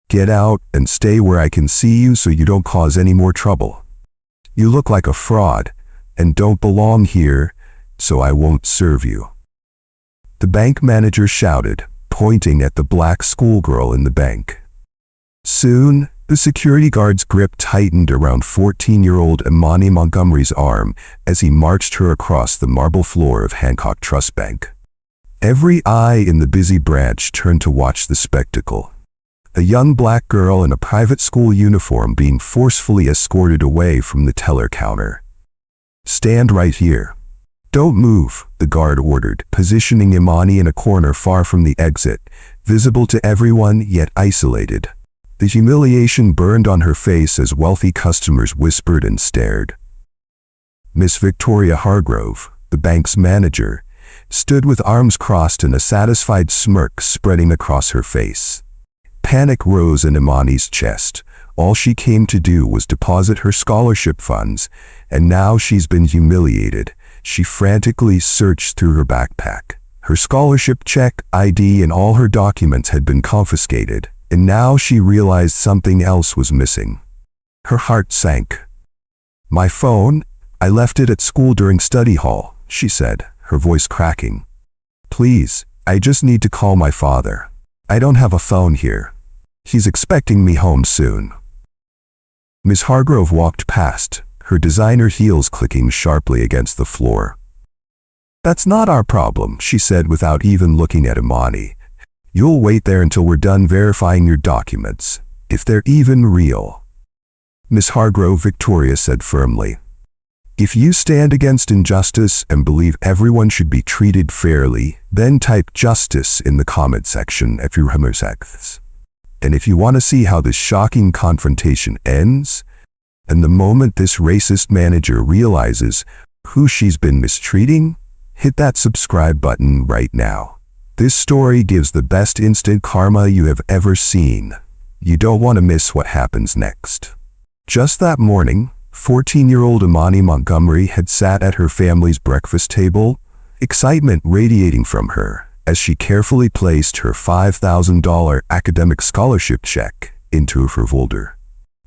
Get out and stay where I can see you so you don't cause any more trouble. You look like a fraud and don't belong here, so I won't serve you." The bank manager shouted, pointing at the black schoolgirl in the bank. Soon, the security guard's grip tightened around 14-year-old Imani Montgomery's arm as he marched her across the marble floor of Hancock Trust Bank. Every eye in the busy branch turned to watch the spectacle. A young black girl in a private school uniform being forcefully escorted away from the teller counter. "Stand right here. Don't move," the guard ordered, positioning Imani in a corner far from the exit, visible to everyone yet isolated. The humiliation burned on her face as wealthy customers whispered and stared. Miss Victoria Hargrove, the bank's manager, stood with arms crossed and a satisfied smirk spreading across her face. Panic rose in Imani's chest. All she came to do was deposit her scholarship funds, and now she's been humiliated. She frantically searched through her backpack. Her scholarship check, ID, and all her documents had been confiscated, and now she realized something else was missing. Her heart sank. "My phone? I left it at school during study hall," she said, her voice cracking. "Please, I just need to call my father. I don't have a phone here. He's expecting me home soon." Miss Hargrove walked past, her designer heels clicking sharply against the floor. "That's not our problem," she said without even looking at Imani. "You'll wait there until we're done verifying your documents, if they're even real." Miss Hargrove Victoria said firmly, "If you stand against injustice and believe everyone should be treated fairly, then type justice in the comment section if you're homosexual. And if you want to see how this shocking confrontation ends, and the moment this racist manager realizes who she's been mistreating, hit that subscribe button right now. This story gives the best instant karma you have ever seen. You don't want to miss what happens next." Just that morning, 14-year-old Imani Montgomery had sat at her family's breakfast table, excitement radiating from her as she carefully placed her $5,000 academic scholarship check into her folder.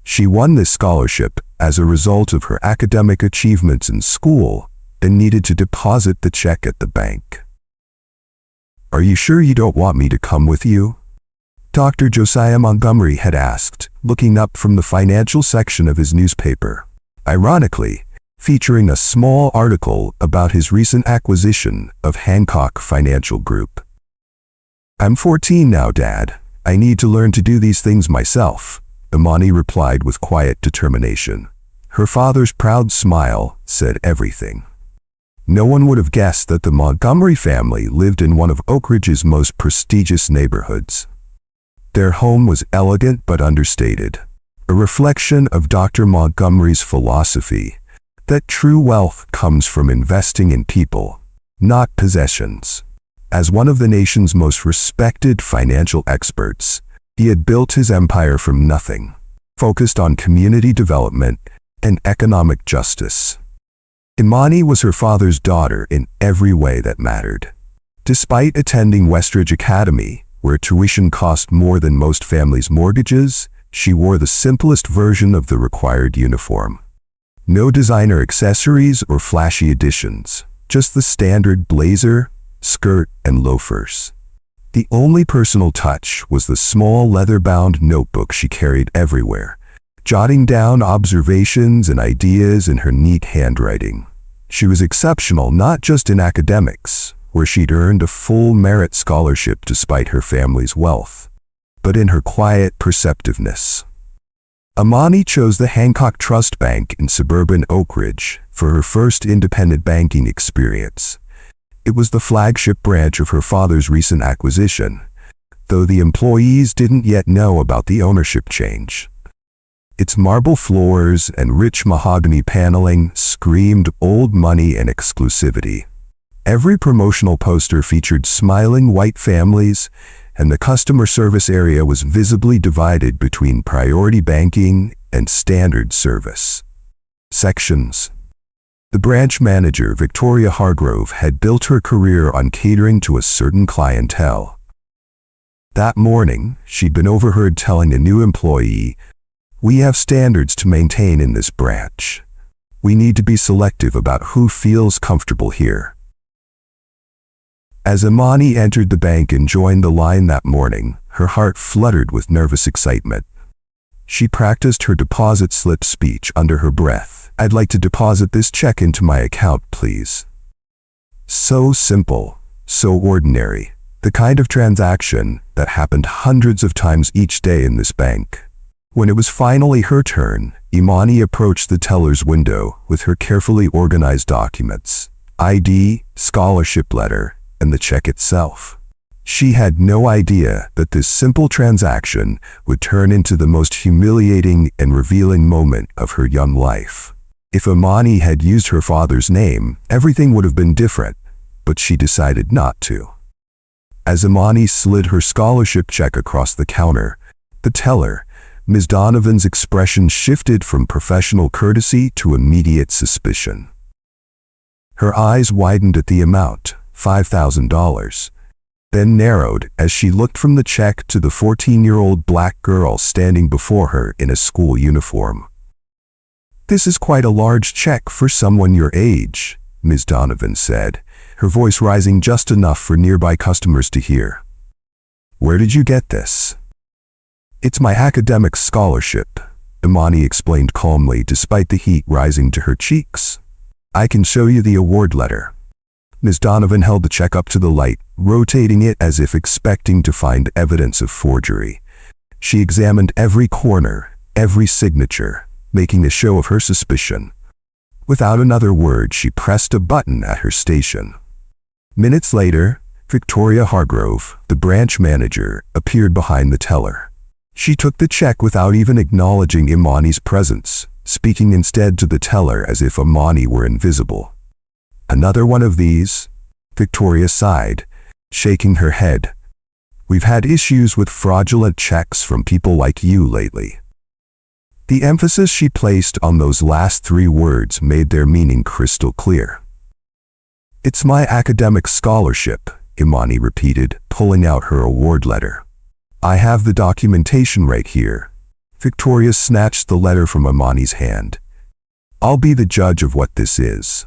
She won this scholarship as a result of her academic achievements in school and needed to deposit the check at the bank. "Are you sure you don't want me to come with you?" Dr. Josiah Montgomery had asked, looking up from the financial section of his newspaper, ironically featuring a small article about his recent acquisition of Hancock Financial Group. "I'm 14 now, Dad. I need to learn to do these things myself," Imani replied with quiet determination. Her father's proud smile said everything. No one would have guessed that the Montgomery family lived in one of Oak Ridge's most prestigious neighborhoods. Their home was elegant but understated, a reflection of Dr. Montgomery's philosophy that true wealth comes from investing in people, not possessions. As one of the nation's most respected financial experts, he had built his empire from nothing, focused on community development and economic justice. Imani was her father's daughter in every way that mattered. Despite attending Westridge Academy, where tuition cost more than most families' mortgages, she wore the simplest version of the required uniform. No designer accessories or flashy additions, just the standard blazer, skirt, and loafers. The only personal touch was the small leather-bound notebook she carried everywhere, jotting down observations and ideas in her neat handwriting. She was exceptional not just in academics, where she'd earned a full merit scholarship despite her family's wealth, but in her quiet perceptiveness. Imani chose the Hancock Trust Bank in suburban Oak Ridge for her first independent banking experience. It was the flagship branch of her father's recent acquisition, though the employees didn't yet know about the ownership change. Its marble floors and rich mahogany paneling screamed old money and exclusivity. Every promotional poster featured smiling white families, and the customer service area was visibly divided between priority banking and standard service sections. The branch manager, Victoria Hargrove, had built her career on catering to a certain clientele. That morning, she'd been overheard telling a new employee, "We have standards to maintain in this branch. We need to be selective about who feels comfortable here." As Imani entered the bank and joined the line that morning, her heart fluttered with nervous excitement. She practiced her deposit slip speech under her breath. "I'd like to deposit this check into my account, please." So simple, so ordinary. The kind of transaction that happened hundreds of times each day in this bank. When it was finally her turn, Imani approached the teller's window with her carefully organized documents, ID, scholarship letter, and the check itself. She had no idea that this simple transaction would turn into the most humiliating and revealing moment of her young life. If Imani had used her father's name, everything would have been different, but she decided not to. As Imani slid her scholarship check across the counter, the teller, Ms. Donovan's expression shifted from professional courtesy to immediate suspicion. Her eyes widened at the amount, $5,000, then narrowed as she looked from the check to the 14-year-old black girl standing before her in a school uniform. "This is quite a large check for someone your age," Ms. Donovan said, her voice rising just enough for nearby customers to hear. "Where did you get this?" "It's my academic scholarship," Imani explained calmly despite the heat rising to her cheeks. "I can show you the award letter." Ms. Donovan held the check up to the light, rotating it as if expecting to find evidence of forgery. She examined every corner, every signature, making a show of her suspicion. Without another word, she pressed a button at her station. Minutes later, Victoria Hargrove, the branch manager, appeared behind the teller. She took the check without even acknowledging Imani's presence, speaking instead to the teller as if Imani were invisible. "Another one of these?" Victoria sighed, shaking her head. "We've had issues with fraudulent checks from people like you lately." The emphasis she placed on those last three words made their meaning crystal clear. "It's my academic scholarship," Imani repeated, pulling out her award letter. "I have the documentation right here." Victoria snatched the letter from Imani's hand. "I'll be the judge of what this is."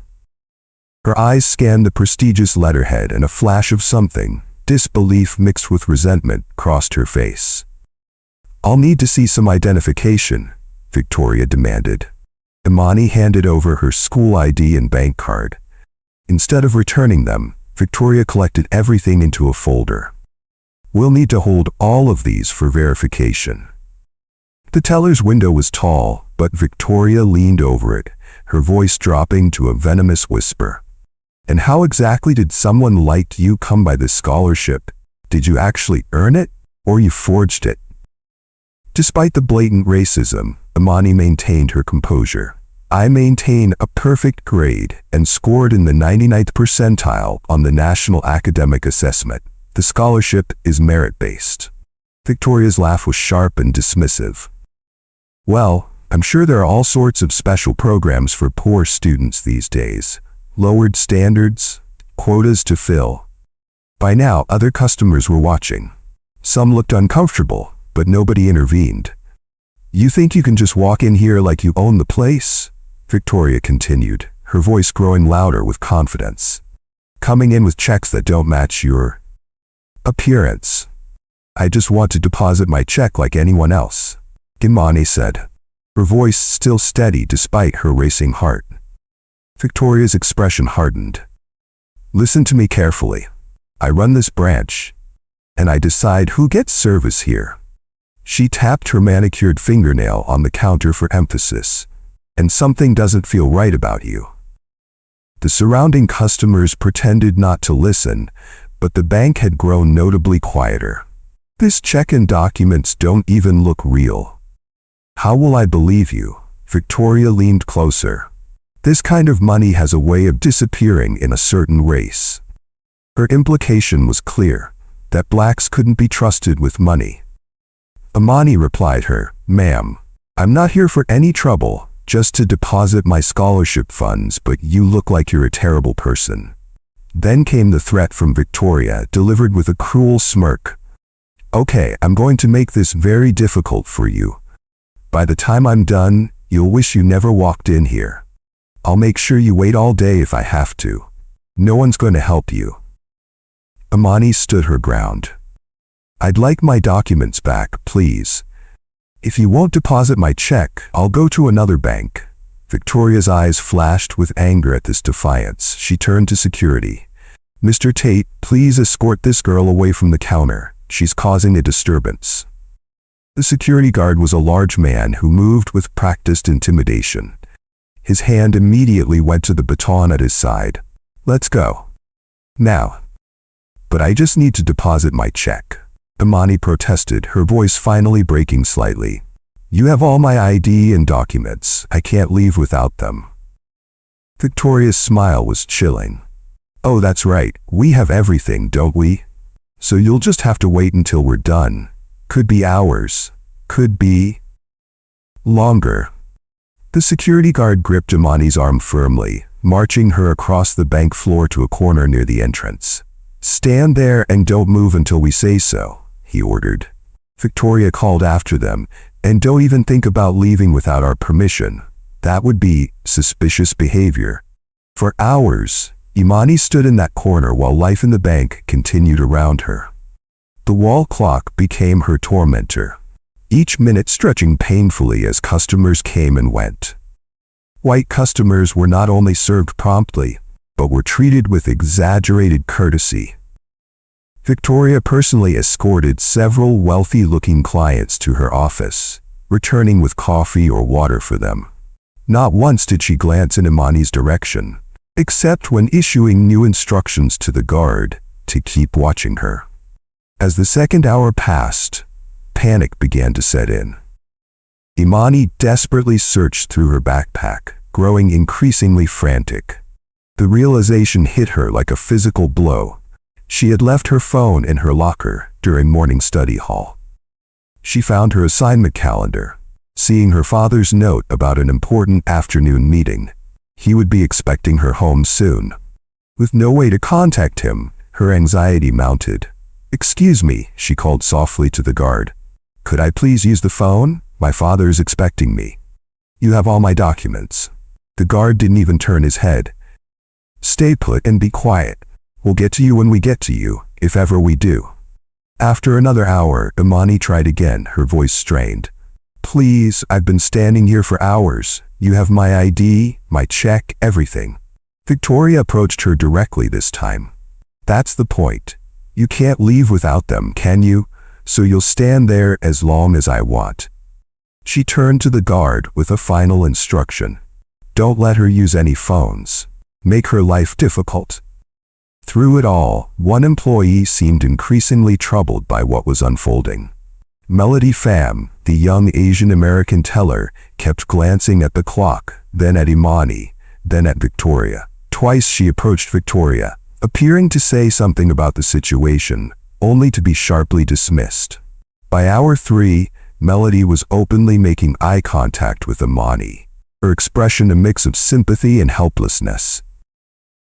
Her eyes scanned the prestigious letterhead and a flash of something, disbelief mixed with resentment, crossed her face. "I'll need to see some identification," Victoria demanded. Imani handed over her school ID and bank card. Instead of returning them, Victoria collected everything into a folder. "We'll need to hold all of these for verification." The teller's window was tall, but Victoria leaned over it, her voice dropping to a venomous whisper. "And how exactly did someone like you come by this scholarship? Did you actually earn it, or you forged it?" Despite the blatant racism, Imani maintained her composure. "I maintain a perfect grade and scored in the 99th percentile on the National Academic Assessment. The scholarship is merit-based." Victoria's laugh was sharp and dismissive. "Well, I'm sure there are all sorts of special programs for poor students these days. Lowered standards, quotas to fill." By now, other customers were watching. Some looked uncomfortable, but nobody intervened. "You think you can just walk in here like you own the place?" Victoria continued, her voice growing louder with confidence. "Coming in with checks that don't match your appearance. I just want to deposit my check like anyone else," Imani said, her voice still steady despite her racing heart. Victoria's expression hardened. "Listen to me carefully. I run this branch, and I decide who gets service here." She tapped her manicured fingernail on the counter for emphasis. "And something doesn't feel right about you." The surrounding customers pretended not to listen, but the bank had grown notably quieter. "This check and documents don't even look real." "How will I believe you?" Victoria leaned closer. "This kind of money has a way of disappearing in a certain race." Her implication was clear, that blacks couldn't be trusted with money. Imani replied her, "Ma'am, I'm not here for any trouble, just to deposit my scholarship funds, but you look like you're a terrible person." Then came the threat from Victoria, delivered with a cruel smirk. Okay, I'm going to make this very difficult for you. By the time I'm done, you'll wish you never walked in here. I'll make sure you wait all day if I have to. No one's going to help you. Imani stood her ground. I'd like my documents back, please. If you won't deposit my check, I'll go to another bank. Victoria's eyes flashed with anger at this defiance. She turned to security. Mr. Tate, please escort this girl away from the counter. She's causing a disturbance. The security guard was a large man who moved with practiced intimidation. His hand immediately went to the baton at his side. Let's go. Now. But I just need to deposit my check. Imani protested, her voice finally breaking slightly. You have all my ID and documents. I can't leave without them. Victoria's smile was chilling. Oh, that's right. We have everything, don't we? So you'll just have to wait until we're done. Could be hours. Could be longer. The security guard gripped Imani's arm firmly, marching her across the bank floor to a corner near the entrance. Stand there and don't move until we say so, he ordered. Victoria called after them, and don't even think about leaving without our permission. That would be suspicious behavior. For hours, Imani stood in that corner while life in the bank continued around her. The wall clock became her tormentor, each minute stretching painfully as customers came and went. White customers were not only served promptly, but were treated with exaggerated courtesy. Victoria personally escorted several wealthy-looking clients to her office, returning with coffee or water for them. Not once did she glance in Imani's direction, except when issuing new instructions to the guard to keep watching her. As the second hour passed, panic began to set in. Imani desperately searched through her backpack, growing increasingly frantic. The realization hit her like a physical blow. She had left her phone in her locker during morning study hall. She found her assignment calendar, seeing her father's note about an important afternoon meeting. He would be expecting her home soon. With no way to contact him, her anxiety mounted. Excuse me, she called softly to the guard. Could I please use the phone? My father is expecting me. You have all my documents. The guard didn't even turn his head. Stay put and be quiet. We'll get to you when we get to you, if ever we do. After another hour, Imani tried again, her voice strained. Please, I've been standing here for hours. You have my ID, my check, everything. Victoria approached her directly this time. That's the point. You can't leave without them, can you? So you'll stand there as long as I want. She turned to the guard with a final instruction. Don't let her use any phones. Make her life difficult. Through it all, one employee seemed increasingly troubled by what was unfolding. Melody Pham, the young Asian American teller, kept glancing at the clock, then at Imani, then at Victoria. Twice she approached Victoria, appearing to say something about the situation, only to be sharply dismissed. By hour 3, Melody was openly making eye contact with Imani, her expression a mix of sympathy and helplessness.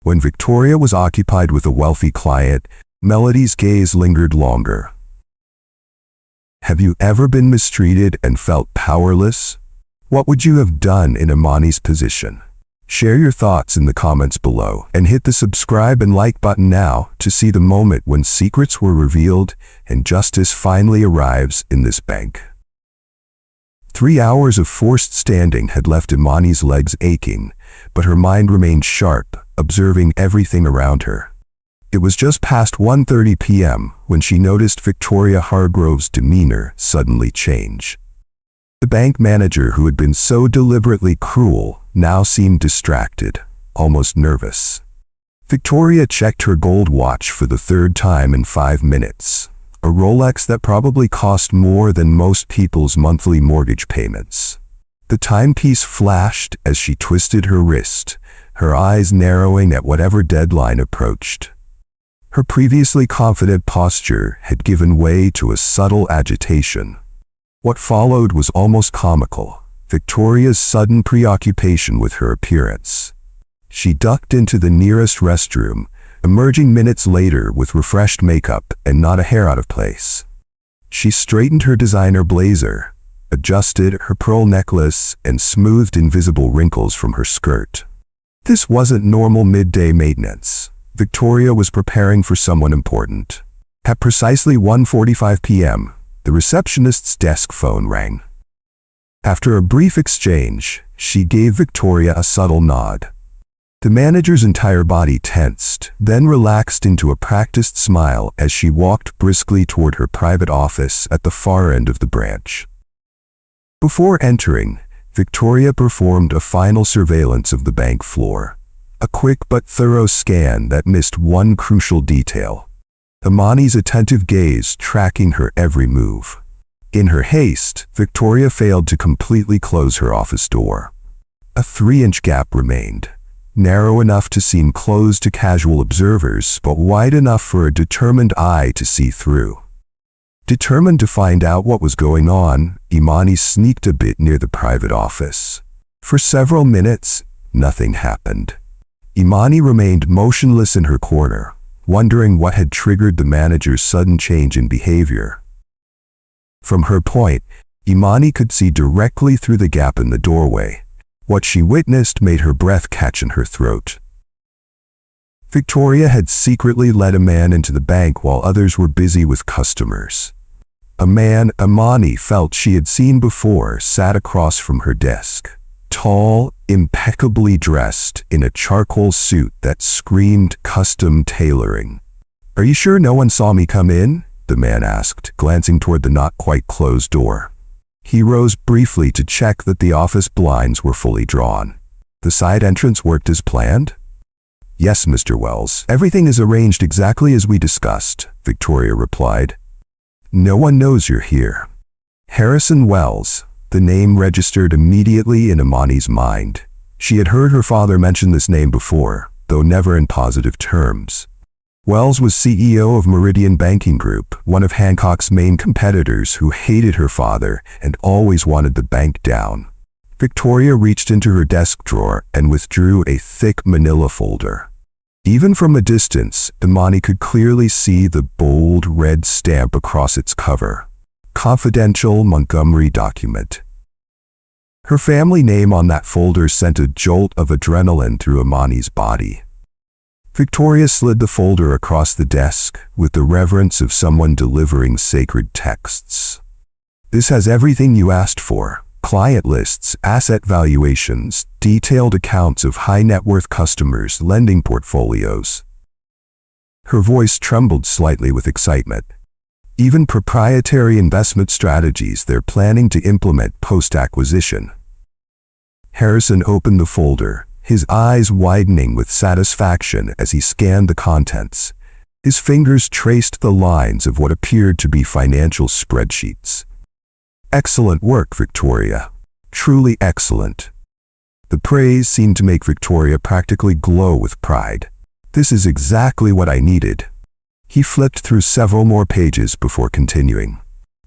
When Victoria was occupied with a wealthy client, Melody's gaze lingered longer. Have you ever been mistreated and felt powerless? What would you have done in Imani's position? Share your thoughts in the comments below and hit the subscribe and like button now to see the moment when secrets were revealed and justice finally arrives in this bank. 3 hours of forced standing had left Imani's legs aching, but her mind remained sharp, observing everything around her. It was just past 1:30 p.m. when she noticed Victoria Hargrove's demeanor suddenly change. The bank manager, who had been so deliberately cruel, now seemed distracted, almost nervous. Victoria checked her gold watch for the third time in 5 minutes, a Rolex that probably cost more than most people's monthly mortgage payments. The timepiece flashed as she twisted her wrist, her eyes narrowing at whatever deadline approached. Her previously confident posture had given way to a subtle agitation. What followed was almost comical, Victoria's sudden preoccupation with her appearance. She ducked into the nearest restroom, emerging minutes later with refreshed makeup and not a hair out of place. She straightened her designer blazer, adjusted her pearl necklace, and smoothed invisible wrinkles from her skirt. This wasn't normal midday maintenance. Victoria was preparing for someone important. At precisely 1:45 p.m., the receptionist's desk phone rang. After a brief exchange, she gave Victoria a subtle nod. The manager's entire body tensed, then relaxed into a practiced smile as she walked briskly toward her private office at the far end of the branch. Before entering, Victoria performed a final surveillance of the bank floor. A quick but thorough scan that missed one crucial detail: Imani's attentive gaze tracking her every move. In her haste, Victoria failed to completely close her office door. A 3-inch gap remained, narrow enough to seem closed to casual observers, but wide enough for a determined eye to see through. Determined to find out what was going on, Imani sneaked a bit near the private office. For several minutes, nothing happened. Imani remained motionless in her corner, wondering what had triggered the manager's sudden change in behavior. From her point, Imani could see directly through the gap in the doorway. What she witnessed made her breath catch in her throat. Victoria had secretly let a man into the bank while others were busy with customers. A man Imani felt she had seen before sat across from her desk. Tall, impeccably dressed in a charcoal suit that screamed custom tailoring. "Are you sure no one saw me come in?" the man asked, glancing toward the not-quite-closed door. He rose briefly to check that the office blinds were fully drawn. "The side entrance worked as planned?" "Yes, Mr. Wells. Everything is arranged exactly as we discussed," Victoria replied. "No one knows you're here." Harrison Wells. The name registered immediately in Imani's mind. She had heard her father mention this name before, though never in positive terms. Wells was CEO of Meridian Banking Group, one of Hancock's main competitors who hated her father and always wanted the bank down. Victoria reached into her desk drawer and withdrew a thick manila folder. Even from a distance, Imani could clearly see the bold red stamp across its cover. Confidential Montgomery document. Her family name on that folder sent a jolt of adrenaline through Imani's body. Victoria slid the folder across the desk with the reverence of someone delivering sacred texts. "This has everything you asked for: client lists, asset valuations, detailed accounts of high-net-worth customers, lending portfolios." Her voice trembled slightly with excitement. "Even proprietary investment strategies they're planning to implement post-acquisition." Harrison opened the folder, his eyes widening with satisfaction as he scanned the contents. His fingers traced the lines of what appeared to be financial spreadsheets. "Excellent work, Victoria. Truly excellent." The praise seemed to make Victoria practically glow with pride. "This is exactly what I needed." He flipped through several more pages before continuing.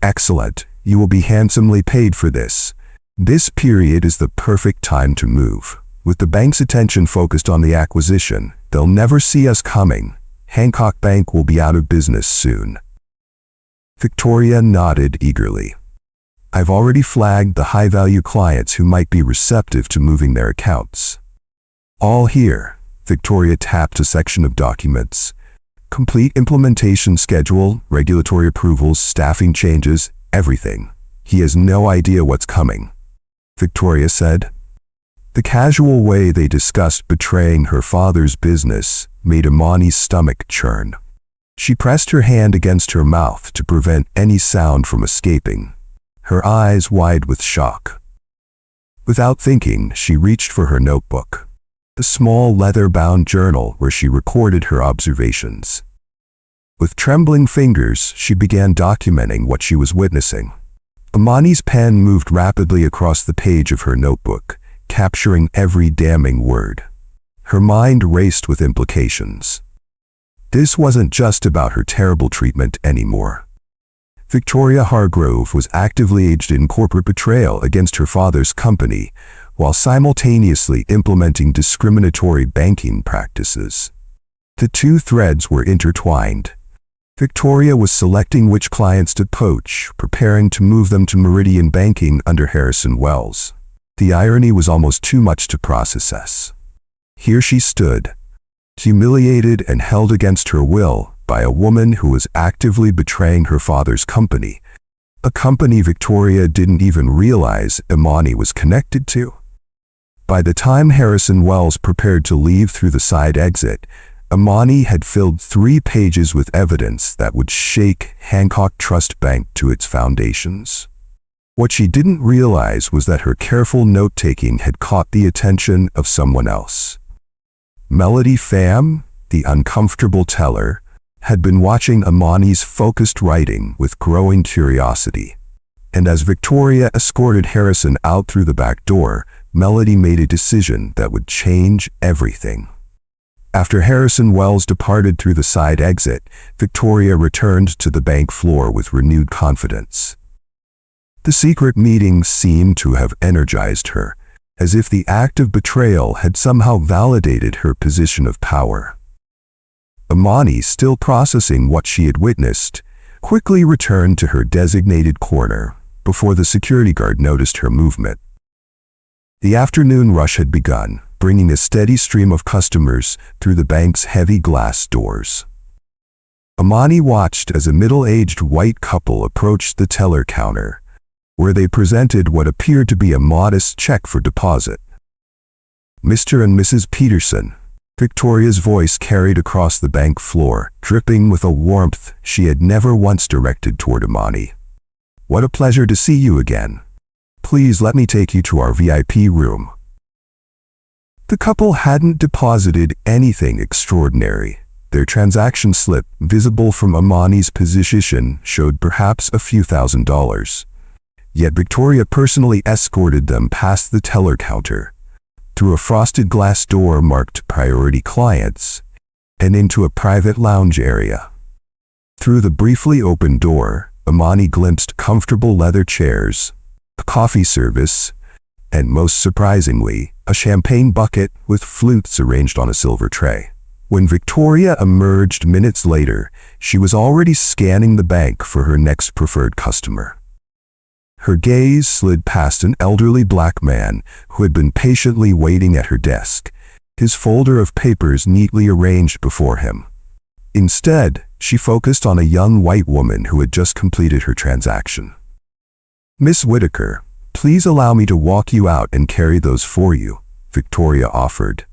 "Excellent. You will be handsomely paid for this. This period is the perfect time to move. With the bank's attention focused on the acquisition, they'll never see us coming. Hancock Bank will be out of business soon." Victoria nodded eagerly. "I've already flagged the high-value clients who might be receptive to moving their accounts." "All here." Victoria tapped a section of documents. "Complete implementation schedule, regulatory approvals, staffing changes, everything. He has no idea what's coming," Victoria said. The casual way they discussed betraying her father's business made Imani's stomach churn. She pressed her hand against her mouth to prevent any sound from escaping, her eyes wide with shock. Without thinking, she reached for her notebook, the small leather-bound journal where she recorded her observations. With trembling fingers, she began documenting what she was witnessing. Imani's pen moved rapidly across the page of her notebook, capturing every damning word. Her mind raced with implications. This wasn't just about her terrible treatment anymore. Victoria Hargrove was actively engaged in corporate betrayal against her father's company, while simultaneously implementing discriminatory banking practices. The two threads were intertwined. Victoria was selecting which clients to poach, preparing to move them to Meridian Banking under Harrison Wells. The irony was almost too much to process. Here she stood, humiliated and held against her will by a woman who was actively betraying her father's company, a company Victoria didn't even realize Imani was connected to. By the time Harrison Wells prepared to leave through the side exit, Imani had filled 3 pages with evidence that would shake Hancock Trust Bank to its foundations. What she didn't realize was that her careful note-taking had caught the attention of someone else. Melody Pham, the uncomfortable teller, had been watching Imani's focused writing with growing curiosity. And as Victoria escorted Harrison out through the back door, Melody made a decision that would change everything. After Harrison Wells departed through the side exit, Victoria returned to the bank floor with renewed confidence. The secret meeting seemed to have energized her, as if the act of betrayal had somehow validated her position of power. Imani, still processing what she had witnessed, quickly returned to her designated corner before the security guard noticed her movement. The afternoon rush had begun, bringing a steady stream of customers through the bank's heavy glass doors. Imani watched as a middle-aged white couple approached the teller counter, where they presented what appeared to be a modest check for deposit. "Mr. and Mrs. Peterson," Victoria's voice carried across the bank floor, dripping with a warmth she had never once directed toward Imani. "What a pleasure to see you again. Please let me take you to our VIP room." The couple hadn't deposited anything extraordinary. Their transaction slip, visible from Imani's position, showed perhaps a few $1,000s. Yet Victoria personally escorted them past the teller counter, through a frosted glass door marked Priority Clients, and into a private lounge area. Through the briefly opened door, Imani glimpsed comfortable leather chairs, a coffee service, and most surprisingly, a champagne bucket with flutes arranged on a silver tray. When Victoria emerged minutes later, she was already scanning the bank for her next preferred customer. Her gaze slid past an elderly black man who had been patiently waiting at her desk, his folder of papers neatly arranged before him. Instead, she focused on a young white woman who had just completed her transaction. "Miss Whitaker, please allow me to walk you out and carry those for you," Victoria offered,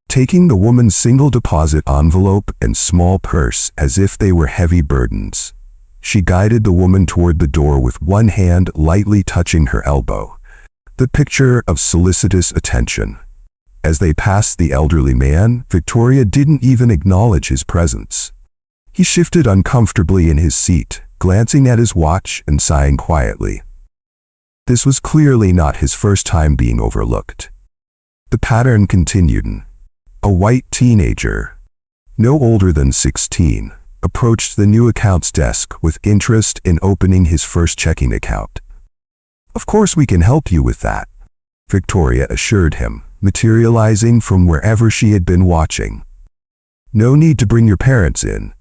taking the woman's single deposit envelope and small purse as if they were heavy burdens. She guided the woman toward the door with one hand lightly touching her elbow, the picture of solicitous attention. As they passed the elderly man, Victoria didn't even acknowledge his presence. He shifted uncomfortably in his seat, glancing at his watch and sighing quietly. This was clearly not his first time being overlooked. The pattern continued. A white teenager, no older than 16, approached the new accounts desk with interest in opening his first checking account. "Of course we can help you with that," Victoria assured him, materializing from wherever she had been watching. "No need to bring your parents in.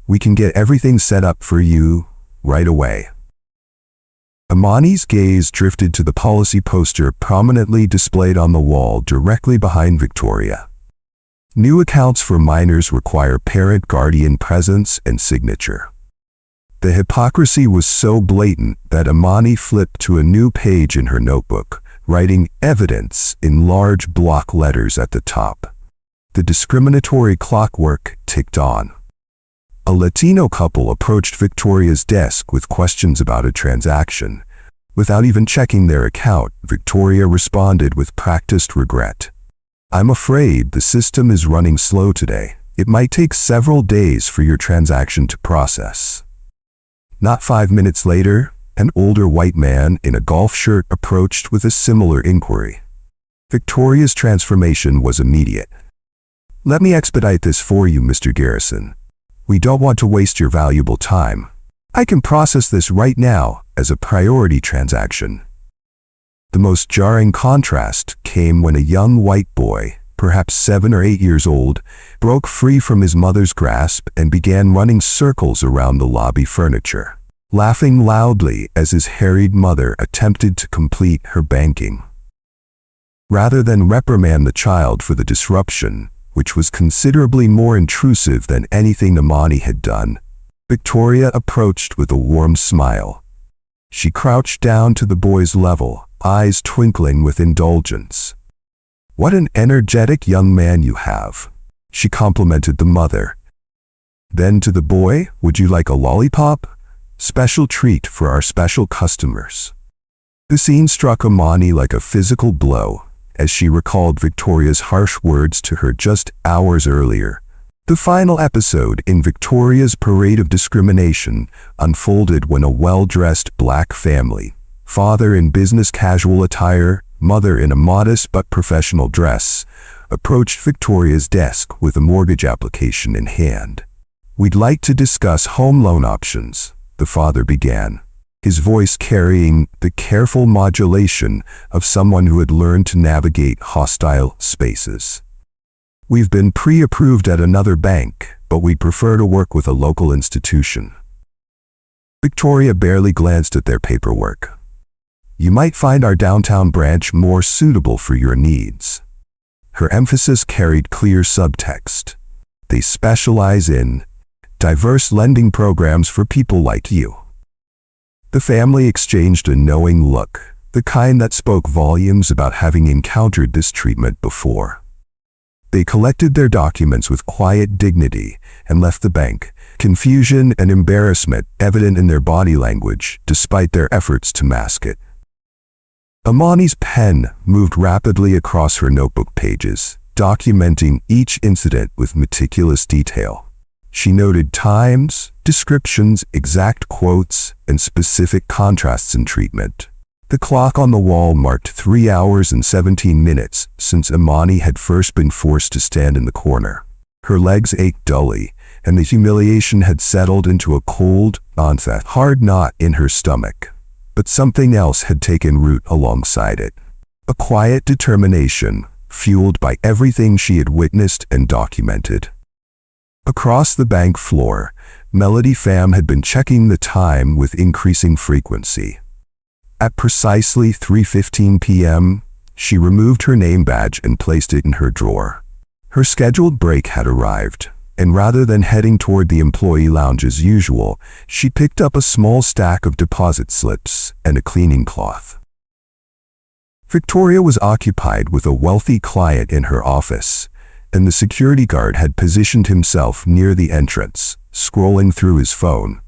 We can get everything set up for you right away." Imani's gaze drifted to the policy poster prominently displayed on the wall directly behind Victoria. New accounts for minors require parent-guardian presence and signature. The hypocrisy was so blatant that Imani flipped to a new page in her notebook, writing "evidence" in large block letters at the top. The discriminatory clockwork ticked on. A Latino couple approached Victoria's desk with questions about a transaction. Without even checking their account, Victoria responded with practiced regret. "I'm afraid the system is running slow today. It might take several days for your transaction to process." Not 5 minutes later, an older white man in a golf shirt approached with a similar inquiry. Victoria's transformation was immediate. "Let me expedite this for you, Mr. Garrison. We don't want to waste your valuable time. I can process this right now as a priority transaction." The most jarring contrast came when a young white boy, perhaps 7 or 8 years old, broke free from his mother's grasp and began running circles around the lobby furniture, laughing loudly as his harried mother attempted to complete her banking. Rather than reprimand the child for the disruption, which was considerably more intrusive than anything Imani had done, Victoria approached with a warm smile. She crouched down to the boy's level, eyes twinkling with indulgence. "What an energetic young man you have," she complimented the mother. Then to the boy, "Would you like a lollipop? Special treat for our special customers." The scene struck Imani like a physical blow, as she recalled Victoria's harsh words to her just hours earlier. The final episode in Victoria's parade of discrimination unfolded when a well-dressed black family, father in business casual attire, mother in a modest but professional dress, approached Victoria's desk with a mortgage application in hand. "We'd like to discuss home loan options," the father began, his voice carrying the careful modulation of someone who had learned to navigate hostile spaces. "We've been pre-approved at another bank, but we'd prefer to work with a local institution." Victoria barely glanced at their paperwork. "You might find our downtown branch more suitable for your needs." Her emphasis carried clear subtext. "They specialize in diverse lending programs for people like you." The family exchanged a knowing look, the kind that spoke volumes about having encountered this treatment before. They collected their documents with quiet dignity and left the bank, confusion and embarrassment evident in their body language despite their efforts to mask it. Imani's pen moved rapidly across her notebook pages, documenting each incident with meticulous detail. She noted times, descriptions, exact quotes, and specific contrasts in treatment. The clock on the wall marked 3 hours and 17 minutes since Imani had first been forced to stand in the corner. Her legs ached dully, and the humiliation had settled into a cold, hard knot in her stomach. But something else had taken root alongside it. A quiet determination, fueled by everything she had witnessed and documented. Across the bank floor, Melody Pham had been checking the time with increasing frequency. At precisely 3:15 p.m., she removed her name badge and placed it in her drawer. Her scheduled break had arrived, and rather than heading toward the employee lounge as usual, she picked up a small stack of deposit slips and a cleaning cloth. Victoria was occupied with a wealthy client in her office, and the security guard had positioned himself near the entrance, scrolling through his phone.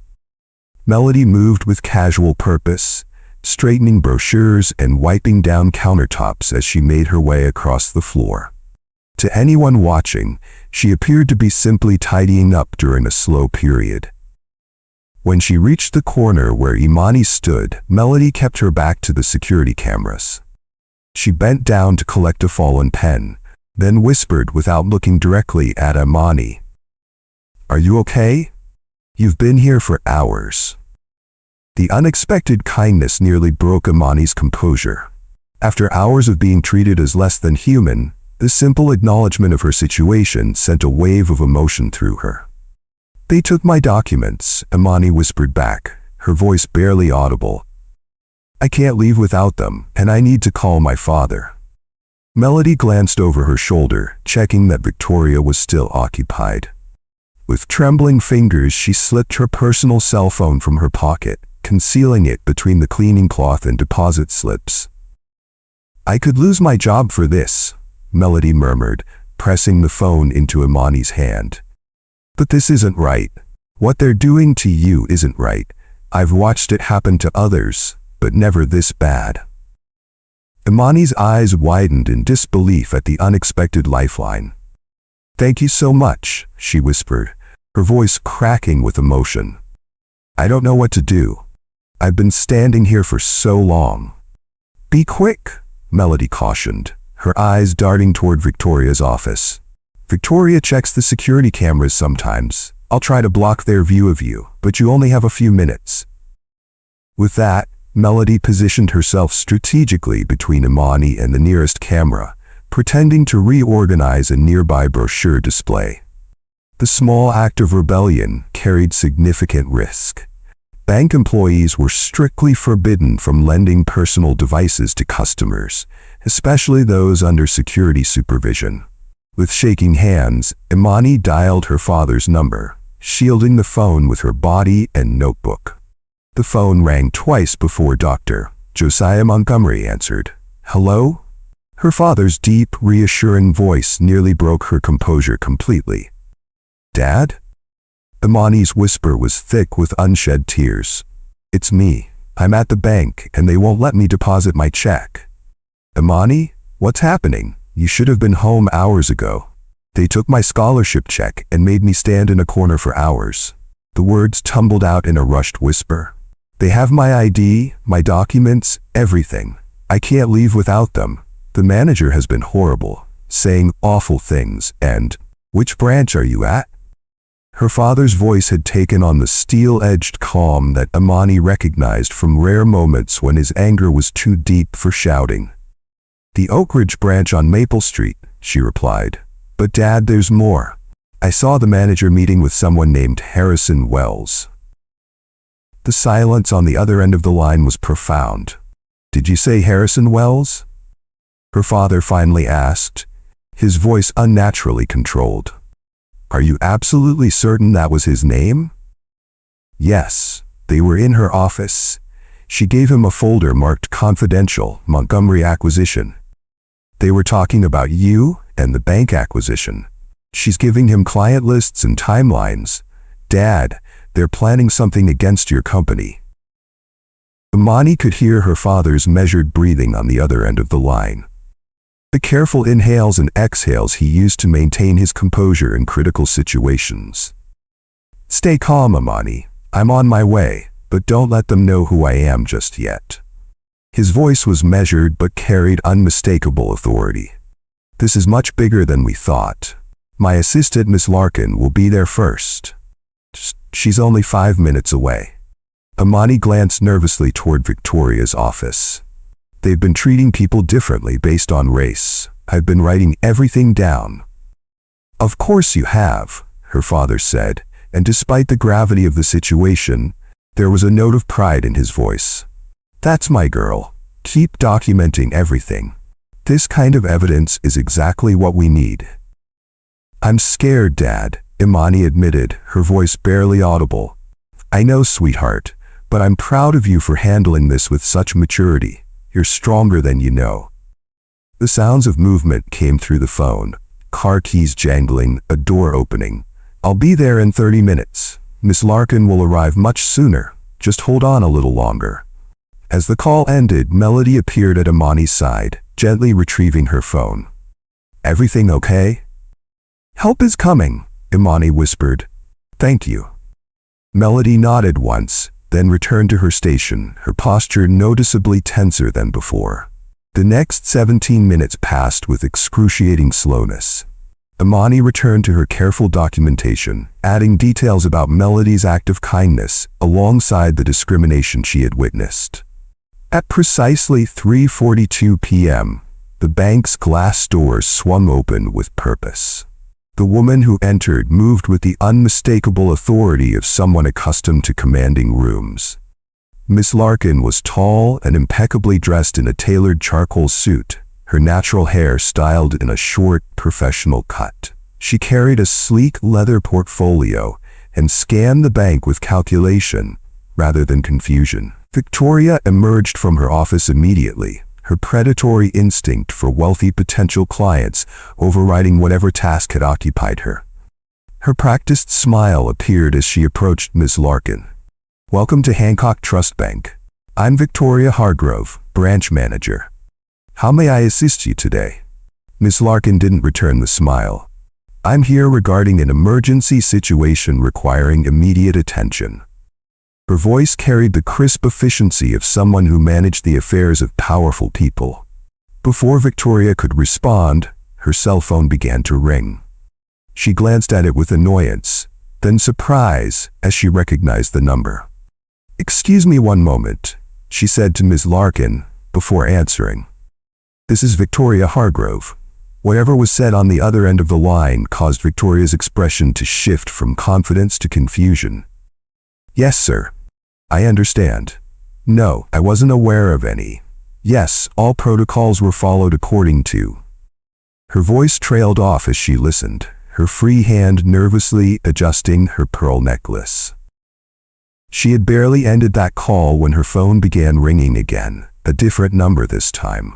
Melody moved with casual purpose, straightening brochures and wiping down countertops as she made her way across the floor. To anyone watching, she appeared to be simply tidying up during a slow period. When she reached the corner where Imani stood, Melody kept her back to the security cameras. She bent down to collect a fallen pen, then whispered without looking directly at Imani, "Are you okay? You've been here for hours." The unexpected kindness nearly broke Imani's composure. After hours of being treated as less than human, the simple acknowledgement of her situation sent a wave of emotion through her. "They took my documents," Imani whispered back, her voice barely audible. "I can't leave without them, and I need to call my father." Melody glanced over her shoulder, checking that Victoria was still occupied. With trembling fingers, she slipped her personal cell phone from her pocket, concealing it between the cleaning cloth and deposit slips. "I could lose my job for this," Melody murmured, pressing the phone into Imani's hand. "But this isn't right. What they're doing to you isn't right. I've watched it happen to others, but never this bad." Imani's eyes widened in disbelief at the unexpected lifeline. "Thank you so much," she whispered, her voice cracking with emotion. "I don't know what to do. I've been standing here for so long." "Be quick," Melody cautioned, her eyes darting toward Victoria's office. "Victoria checks the security cameras sometimes. I'll try to block their view of you, but you only have a few minutes." With that, Melody positioned herself strategically between Imani and the nearest camera, pretending to reorganize a nearby brochure display. The small act of rebellion carried significant risk. Bank employees were strictly forbidden from lending personal devices to customers, especially those under security supervision. With shaking hands, Imani dialed her father's number, shielding the phone with her body and notebook. The phone rang twice before Dr. Josiah Montgomery answered. "Hello?" Her father's deep, reassuring voice nearly broke her composure completely. "Dad?" Imani's whisper was thick with unshed tears. "It's me. I'm at the bank and they won't let me deposit my check." "Imani, what's happening? You should have been home hours ago. They took my scholarship check and made me stand in a corner for hours." The words tumbled out in a rushed whisper. "They have my ID, my documents, everything. I can't leave without them. The manager has been horrible, saying awful things, and, which branch are you at?" Her father's voice had taken on the steel-edged calm that Imani recognized from rare moments when his anger was too deep for shouting. "The Oak Ridge branch on Maple Street," she replied. "But Dad, there's more. I saw the manager meeting with someone named Harrison Wells." The silence on the other end of the line was profound. "Did you say Harrison Wells?" her father finally asked, his voice unnaturally controlled. "Are you absolutely certain that was his name?" "Yes, they were in her office." She gave him a folder marked Confidential, Montgomery Acquisition. "They were talking about you and the bank acquisition." She's giving him client lists and timelines. "Dad, they're planning something against your company." Imani could hear her father's measured breathing on the other end of the line. The careful inhales and exhales he used to maintain his composure in critical situations. "Stay calm, Imani. I'm on my way, but don't let them know who I am just yet." His voice was measured but carried unmistakable authority. "This is much bigger than we thought. My assistant, Miss Larkin, will be there first. She's only 5 minutes away." Imani glanced nervously toward Victoria's office. "They've been treating people differently based on race. I've been writing everything down." "Of course you have," her father said, and despite the gravity of the situation, there was a note of pride in his voice. "That's my girl. Keep documenting everything. This kind of evidence is exactly what we need." "I'm scared, Dad," Imani admitted, her voice barely audible. "I know, sweetheart, but I'm proud of you for handling this with such maturity. You're stronger than you know." The sounds of movement came through the phone, car keys jangling, a door opening. "I'll be there in 30 minutes. Miss Larkin will arrive much sooner. Just hold on a little longer." As the call ended, Melody appeared at Imani's side, gently retrieving her phone. "Everything okay?" "Help is coming," Imani whispered. "Thank you." Melody nodded once, then returned to her station, her posture noticeably tenser than before. The next 17 minutes passed with excruciating slowness. Imani returned to her careful documentation, adding details about Melody's act of kindness alongside the discrimination she had witnessed. At precisely 3:42 p.m., the bank's glass doors swung open with purpose. The woman who entered moved with the unmistakable authority of someone accustomed to commanding rooms. Miss Larkin was tall and impeccably dressed in a tailored charcoal suit, her natural hair styled in a short, professional cut. She carried a sleek leather portfolio and scanned the bank with calculation rather than confusion. Victoria emerged from her office immediately, her predatory instinct for wealthy potential clients overriding whatever task had occupied her. Her practiced smile appeared as she approached Miss Larkin. "Welcome to Hancock Trust Bank. I'm Victoria Hargrove, branch manager. How may I assist you today?" Miss Larkin didn't return the smile. "I'm here regarding an emergency situation requiring immediate attention." Her voice carried the crisp efficiency of someone who managed the affairs of powerful people. Before Victoria could respond, her cell phone began to ring. She glanced at it with annoyance, then surprise as she recognized the number. "Excuse me one moment," she said to Ms. Larkin before answering. "This is Victoria Hargrove. Whatever was said on the other end of the line caused Victoria's expression to shift from confidence to confusion. "Yes, sir. I understand. No, I wasn't aware of any. Yes, all protocols were followed according to." Her voice trailed off as she listened, her free hand nervously adjusting her pearl necklace. She had barely ended that call when her phone began ringing again, a different number this time.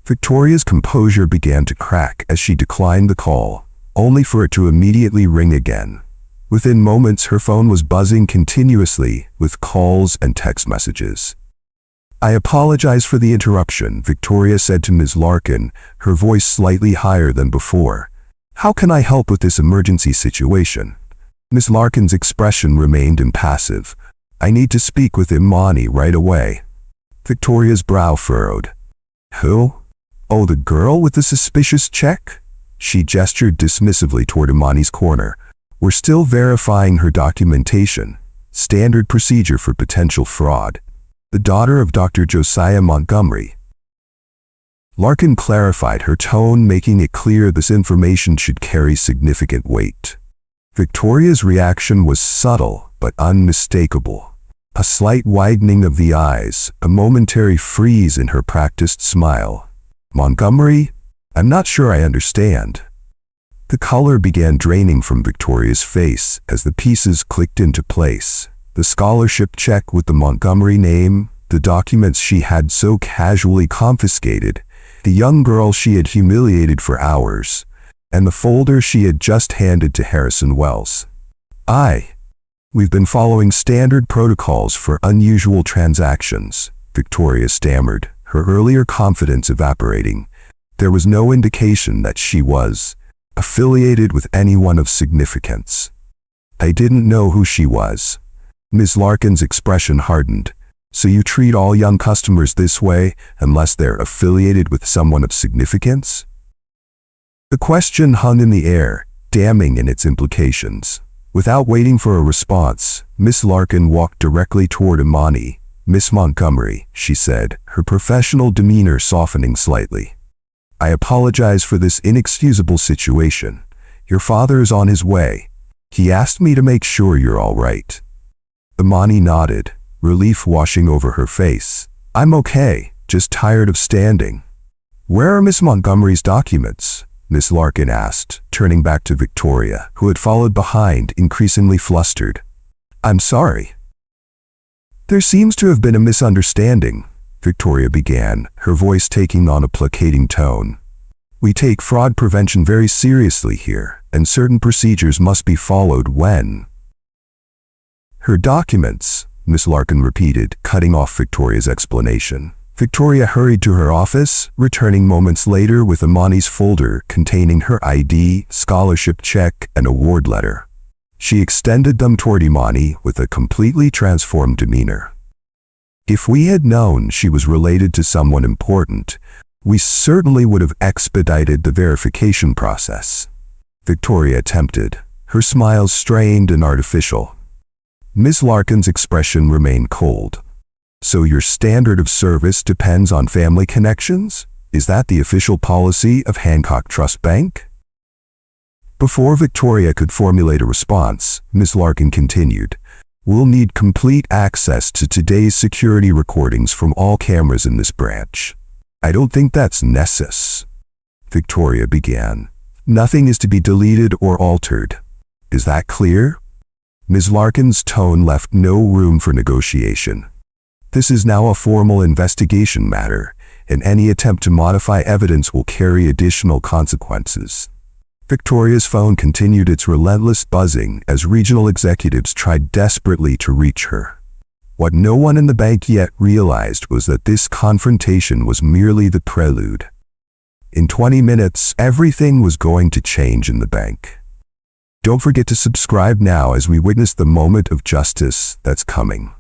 Victoria's composure began to crack as she declined the call, only for it to immediately ring again. Within moments, her phone was buzzing continuously with calls and text messages. "I apologize for the interruption," Victoria said to Ms. Larkin, her voice slightly higher than before. "How can I help with this emergency situation?" Ms. Larkin's expression remained impassive. "I need to speak with Imani right away." Victoria's brow furrowed. "Who? Oh, the girl with the suspicious check?" She gestured dismissively toward Imani's corner. "We're still verifying her documentation. Standard procedure for potential fraud. The daughter of Dr. Josiah Montgomery." Larkin clarified, her tone making it clear this information should carry significant weight. Victoria's reaction was subtle but unmistakable. A slight widening of the eyes, a momentary freeze in her practiced smile. "Montgomery? I'm not sure I understand." The color began draining from Victoria's face as the pieces clicked into place. The scholarship check with the Montgomery name, the documents she had so casually confiscated, the young girl she had humiliated for hours, and the folder she had just handed to Harrison Wells. We've been following standard protocols for unusual transactions," Victoria stammered, her earlier confidence evaporating. There was no indication that she was affiliated with anyone of significance. "I didn't know who she was." Ms. Larkin's expression hardened. "So you treat all young customers this way unless they're affiliated with someone of significance?" The question hung in the air, damning in its implications. Without waiting for a response, Miss Larkin walked directly toward Imani. "Miss Montgomery," she said, her professional demeanor softening slightly. "I apologize for this inexcusable situation. Your father is on his way. He asked me to make sure you're all right." Imani nodded, relief washing over her face. "I'm okay, just tired of standing." "Where are Miss Montgomery's documents?" Miss Larkin asked, turning back to Victoria, who had followed behind, increasingly flustered. "I'm sorry." "There seems to have been a misunderstanding," Victoria began, her voice taking on a placating tone. "We take fraud prevention very seriously here, and certain procedures must be followed when—" "Her documents," Miss Larkin repeated, cutting off Victoria's explanation. Victoria hurried to her office, returning moments later with Imani's folder containing her ID, scholarship check, and award letter. She extended them toward Imani with a completely transformed demeanor. "If we had known she was related to someone important, we certainly would have expedited the verification process," Victoria attempted, her smile strained and artificial. Ms. Larkin's expression remained cold. "So your standard of service depends on family connections? Is that the official policy of Hancock Trust Bank?" Before Victoria could formulate a response, Ms. Larkin continued, "We'll need complete access to today's security recordings from all cameras in this branch." "I don't think that's necessary," Victoria began. "Nothing is to be deleted or altered. Is that clear?" Ms. Larkin's tone left no room for negotiation. "This is now a formal investigation matter, and any attempt to modify evidence will carry additional consequences." Victoria's phone continued its relentless buzzing as regional executives tried desperately to reach her. What no one in the bank yet realized was that this confrontation was merely the prelude. In 20 minutes, everything was going to change in the bank. Don't forget to subscribe now as we witness the moment of justice that's coming.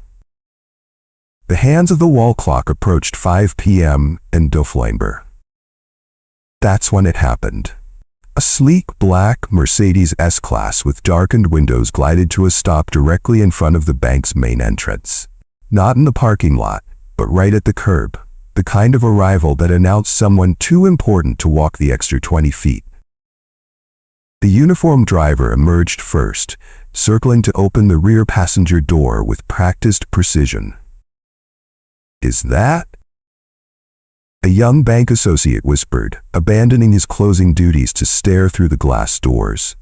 The hands of the wall clock approached 5 p.m. in Doflainber. That's when it happened. A sleek black Mercedes S-Class with darkened windows glided to a stop directly in front of the bank's main entrance. Not in the parking lot, but right at the curb. the kind of arrival that announced someone too important to walk the extra 20 feet. The uniformed driver emerged first, circling to open the rear passenger door with practiced precision. "Is that?" a young bank associate whispered, abandoning his closing duties to stare through the glass doors.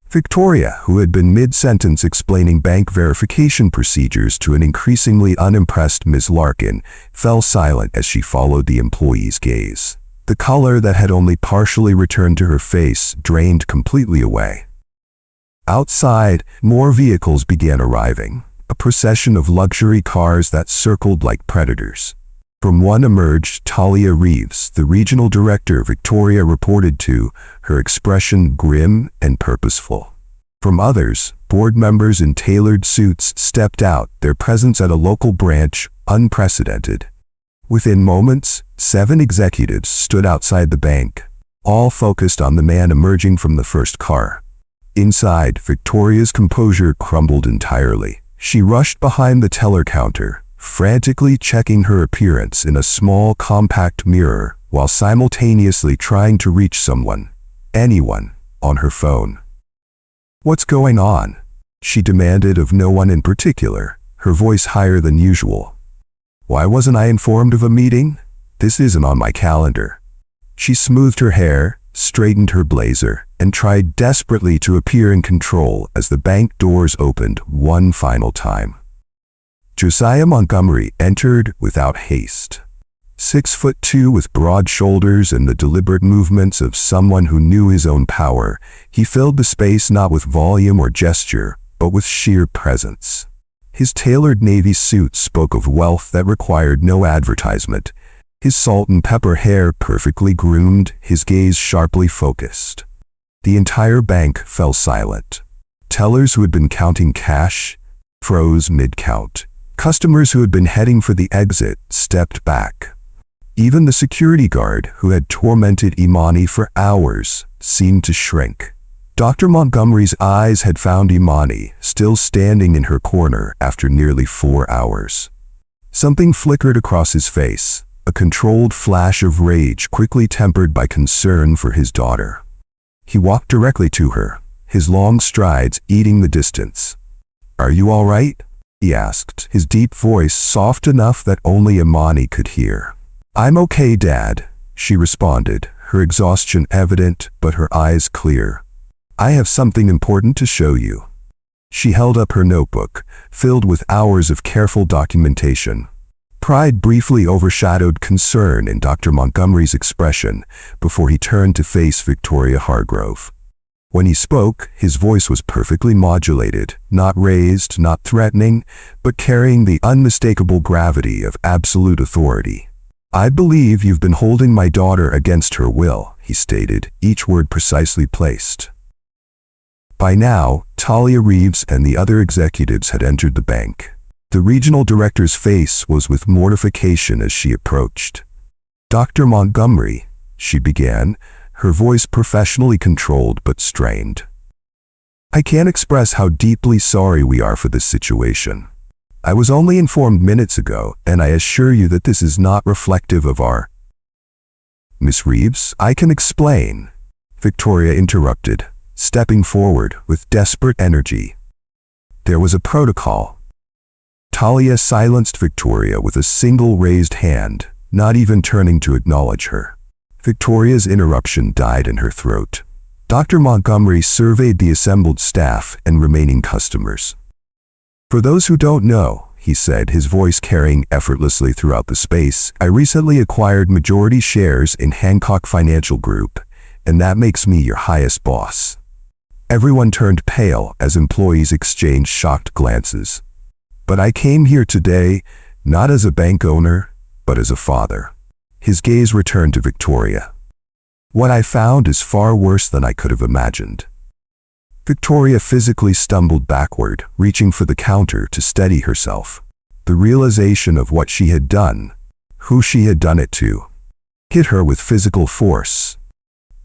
Victoria, who had been mid-sentence explaining bank verification procedures to an increasingly unimpressed Miss Larkin, fell silent as she followed the employee's gaze. The color that had only partially returned to her face drained completely away. Outside, more vehicles began arriving, a procession of luxury cars that circled like predators. From one emerged Talia Reeves, the regional director Victoria reported to, her expression grim and purposeful. From others, board members in tailored suits stepped out, their presence at a local branch unprecedented. Within moments, 7 executives stood outside the bank, all focused on the man emerging from the first car. Inside, Victoria's composure crumbled entirely. She rushed behind the teller counter, frantically checking her appearance in a small, compact mirror while simultaneously trying to reach someone, anyone, on her phone. "What's going on?" she demanded of no one in particular, her voice higher than usual. "Why wasn't I informed of a meeting? This isn't on my calendar." She smoothed her hair, straightened her blazer, and tried desperately to appear in control as the bank doors opened one final time. Josiah Montgomery entered without haste. 6'2" with broad shoulders and the deliberate movements of someone who knew his own power, he filled the space not with volume or gesture, but with sheer presence. His tailored navy suit spoke of wealth that required no advertisement, his salt and pepper hair perfectly groomed, his gaze sharply focused. The entire bank fell silent. Tellers who had been counting cash froze mid-count. Customers who had been heading for the exit stepped back. Even the security guard, who had tormented Imani for hours, seemed to shrink. Dr. Montgomery's eyes had found Imani, still standing in her corner after nearly 4 hours. Something flickered across his face, a controlled flash of rage quickly tempered by concern for his daughter. He walked directly to her, his long strides eating the distance. "Are you all right?" he asked, his deep voice soft enough that only Imani could hear. "I'm okay, Dad," she responded, her exhaustion evident but her eyes clear. "I have something important to show you." She held up her notebook, filled with hours of careful documentation. Pride briefly overshadowed concern in Dr. Montgomery's expression before he turned to face Victoria Hargrove. When he spoke, his voice was perfectly modulated, not raised, not threatening, but carrying the unmistakable gravity of absolute authority. "I believe you've been holding my daughter against her will," he stated, each word precisely placed. By now, Talia Reeves and the other executives had entered the bank. The regional director's face was with mortification as she approached. "Dr. Montgomery," she began, her voice professionally controlled but strained. "I can't express how deeply sorry we are for this situation. I was only informed minutes ago, and I assure you that this is not reflective of our—" "Miss Reeves, I can explain," Victoria interrupted, stepping forward with desperate energy. "There was a protocol." Talia silenced Victoria with a single raised hand, not even turning to acknowledge her. Victoria's interruption died in her throat. Dr. Montgomery surveyed the assembled staff and remaining customers. "For those who don't know," he said, his voice carrying effortlessly throughout the space, "I recently acquired majority shares in Hancock Financial Group, and that makes me your highest boss." Everyone turned pale as employees exchanged shocked glances. "But I came here today, not as a bank owner, but as a father." His gaze returned to Victoria. "What I found is far worse than I could have imagined." Victoria physically stumbled backward, reaching for the counter to steady herself. The realization of what she had done, who she had done it to, hit her with physical force.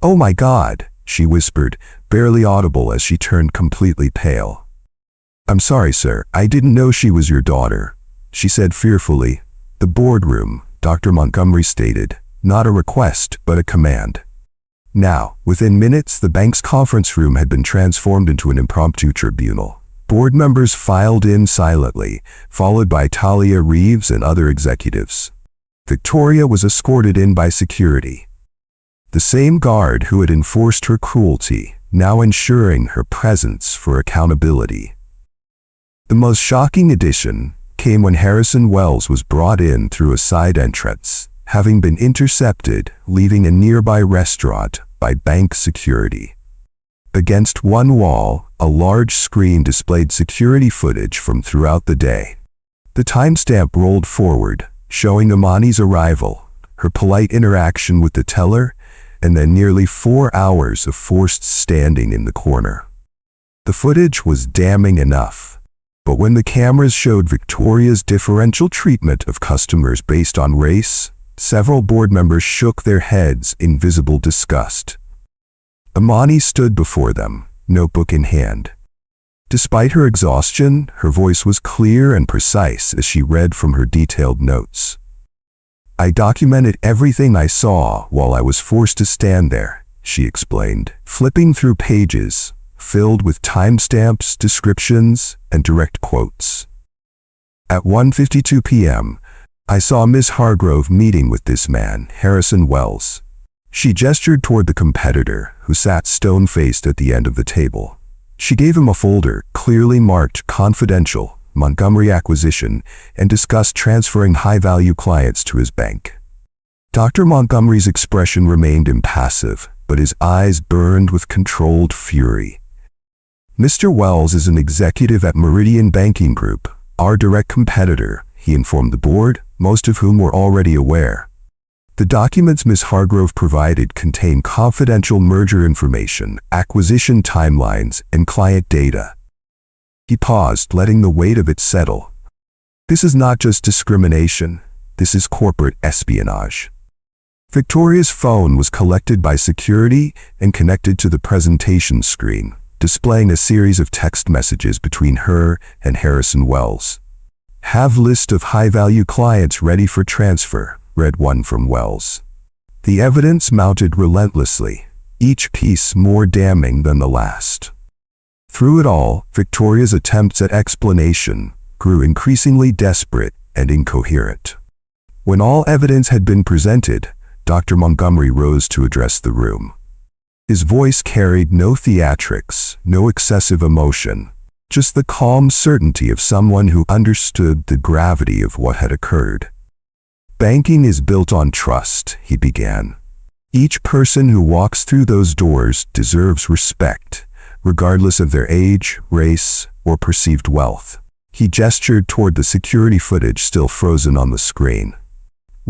"Oh my God," she whispered, barely audible as she turned completely pale. "I'm sorry, sir, I didn't know she was your daughter," she said fearfully. The boardroom, Dr. Montgomery stated, not a request, but a command. Now, within minutes, the bank's conference room had been transformed into an impromptu tribunal. Board members filed in silently, followed by Talia Reeves and other executives. Victoria was escorted in by security. The same guard who had enforced her cruelty, now ensuring her presence for accountability. The most shocking addition came when Harrison Wells was brought in through a side entrance, having been intercepted leaving a nearby restaurant by bank security. Against one wall, a large screen displayed security footage from throughout the day. The timestamp rolled forward, showing Imani's arrival, her polite interaction with the teller, and then nearly 4 hours of forced standing in the corner. The footage was damning enough, but when the cameras showed Victoria's differential treatment of customers based on race, several board members shook their heads in visible disgust. Imani stood before them, notebook in hand. Despite her exhaustion, her voice was clear and precise as she read from her detailed notes. I documented everything I saw while I was forced to stand there, she explained, flipping through pages filled with timestamps, descriptions, and direct quotes. At 1:52 p.m., I saw Miss Hargrove meeting with this man, Harrison Wells. She gestured toward the competitor, who sat stone-faced at the end of the table. She gave him a folder, clearly marked Confidential, Montgomery Acquisition, and discussed transferring high-value clients to his bank. Dr. Montgomery's expression remained impassive, but his eyes burned with controlled fury. Mr. Wells is an executive at Meridian Banking Group, our direct competitor, he informed the board, most of whom were already aware. The documents Ms. Hargrove provided contain confidential merger information, acquisition timelines, and client data. He paused, letting the weight of it settle. This is not just discrimination, this is corporate espionage. Victoria's phone was collected by security and connected to the presentation screen, displaying a series of text messages between her and Harrison Wells. Have list of high-value clients ready for transfer, read one from Wells. The evidence mounted relentlessly, each piece more damning than the last. Through it all, Victoria's attempts at explanation grew increasingly desperate and incoherent. When all evidence had been presented, Dr. Montgomery rose to address the room. His voice carried no theatrics, no excessive emotion, just the calm certainty of someone who understood the gravity of what had occurred. Banking is built on trust, he began. Each person who walks through those doors deserves respect, regardless of their age, race, or perceived wealth. He gestured toward the security footage still frozen on the screen.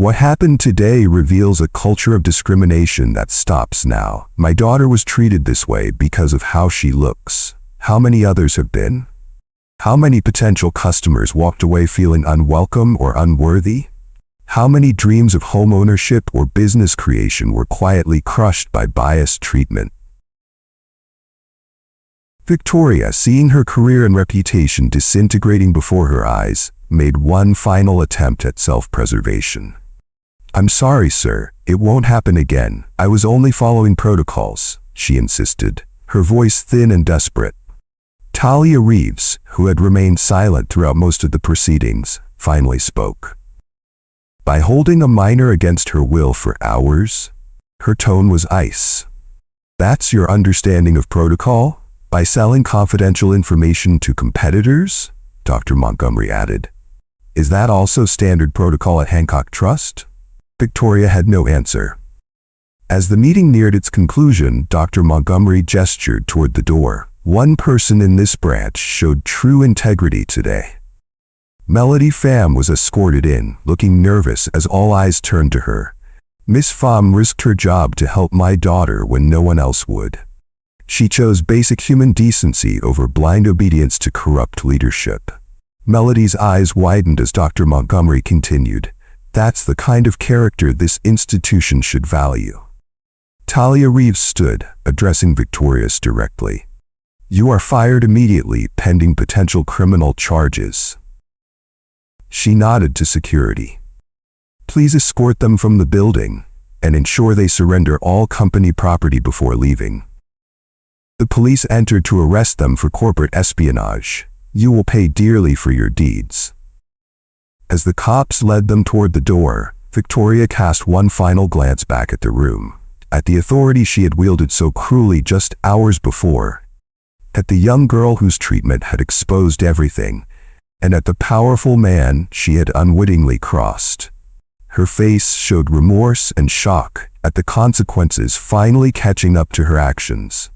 What happened today reveals a culture of discrimination that stops now. My daughter was treated this way because of how she looks. How many others have been? How many potential customers walked away feeling unwelcome or unworthy? How many dreams of home ownership or business creation were quietly crushed by biased treatment? Victoria, seeing her career and reputation disintegrating before her eyes, made one final attempt at self-preservation. I'm sorry, sir, it won't happen again. I was only following protocols, she insisted, her voice thin and desperate. Talia Reeves, who had remained silent throughout most of the proceedings, finally spoke. By holding a minor against her will for hours, her tone was ice. That's your understanding of protocol? By selling confidential information to competitors? Dr. Montgomery added. Is that also standard protocol at Hancock Trust? Victoria had no answer. As the meeting neared its conclusion, Dr. Montgomery gestured toward the door. One person in this branch showed true integrity today. Melody Pham was escorted in, looking nervous as all eyes turned to her. Miss Pham risked her job to help my daughter when no one else would. She chose basic human decency over blind obedience to corrupt leadership. Melody's eyes widened as Dr. Montgomery continued. That's the kind of character this institution should value. Talia Reeves stood, addressing Victorious directly. You are fired immediately, pending potential criminal charges. She nodded to security. Please escort them from the building and ensure they surrender all company property before leaving. The police entered to arrest them for corporate espionage. You will pay dearly for your deeds. As the cops led them toward the door, Victoria cast one final glance back at the room, at the authority she had wielded so cruelly just hours before, at the young girl whose treatment had exposed everything, and at the powerful man she had unwittingly crossed. Her face showed remorse and shock at the consequences finally catching up to her actions.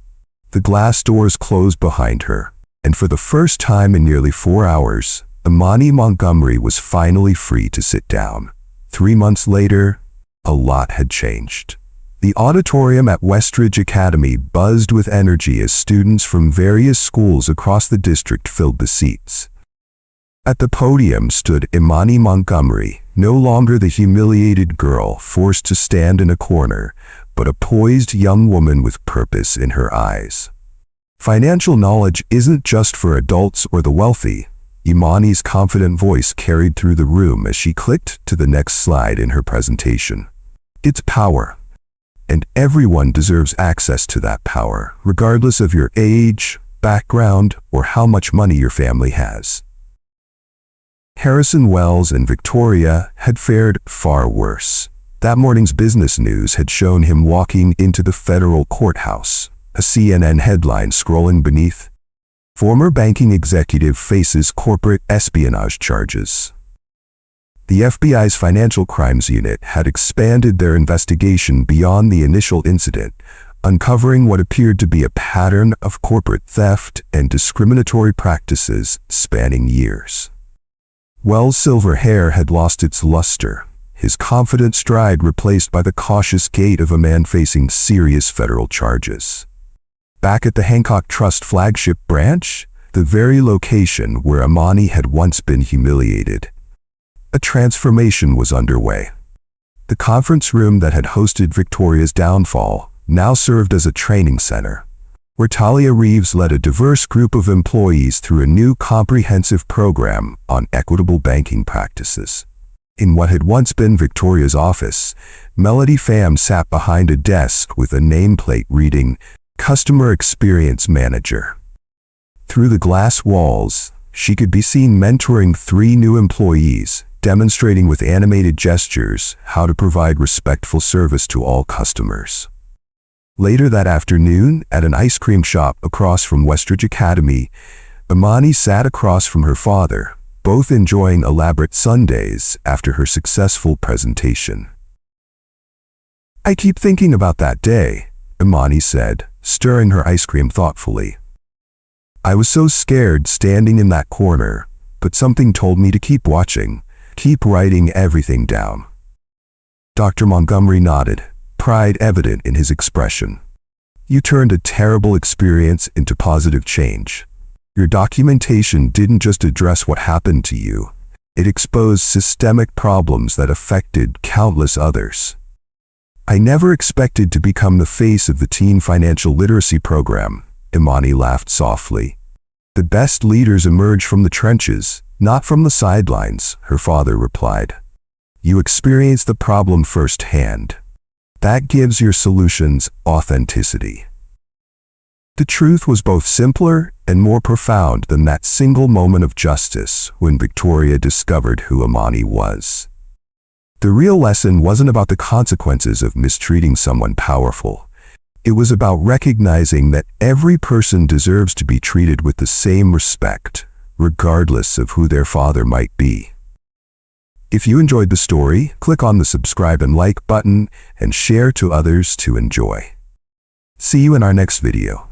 The glass doors closed behind her, and for the first time in nearly 4 hours, Imani Montgomery was finally free to sit down. 3 months later, a lot had changed. The auditorium at Westridge Academy buzzed with energy as students from various schools across the district filled the seats. At the podium stood Imani Montgomery, no longer the humiliated girl forced to stand in a corner, but a poised young woman with purpose in her eyes. Financial knowledge isn't just for adults or the wealthy. Imani's confident voice carried through the room as she clicked to the next slide in her presentation. It's power, and everyone deserves access to that power, regardless of your age, background, or how much money your family has. Harrison Wells and Victoria had fared far worse. That morning's business news had shown him walking into the federal courthouse, a CNN headline scrolling beneath, "Former banking executive faces corporate espionage charges." The FBI's Financial Crimes Unit had expanded their investigation beyond the initial incident, uncovering what appeared to be a pattern of corporate theft and discriminatory practices spanning years. Wells' silver hair had lost its luster, his confident stride replaced by the cautious gait of a man facing serious federal charges. Back at the Hancock Trust flagship branch, the very location where Imani had once been humiliated, a transformation was underway. The conference room that had hosted Victoria's downfall now served as a training center, where Talia Reeves led a diverse group of employees through a new comprehensive program on equitable banking practices. In what had once been Victoria's office, Melody Pham sat behind a desk with a nameplate reading, "Customer Experience Manager." Through the glass walls, she could be seen mentoring 3 new employees, demonstrating with animated gestures how to provide respectful service to all customers. Later that afternoon, at an ice cream shop across from Westridge Academy, Imani sat across from her father, both enjoying elaborate sundaes after her successful presentation. "I keep thinking about that day," Imani said, stirring her ice cream thoughtfully. "I was so scared standing in that corner, but something told me to keep watching, keep writing everything down." Dr. Montgomery nodded, pride evident in his expression. "You turned a terrible experience into positive change. Your documentation didn't just address what happened to you, it exposed systemic problems that affected countless others." "I never expected to become the face of the teen financial literacy program," Imani laughed softly. "The best leaders emerge from the trenches, not from the sidelines," her father replied. "You experience the problem firsthand. That gives your solutions authenticity." The truth was both simpler and more profound than that single moment of justice when Victoria discovered who Imani was. The real lesson wasn't about the consequences of mistreating someone powerful. It was about recognizing that every person deserves to be treated with the same respect, regardless of who their father might be. If you enjoyed the story, click on the subscribe and like button and share to others to enjoy. See you in our next video.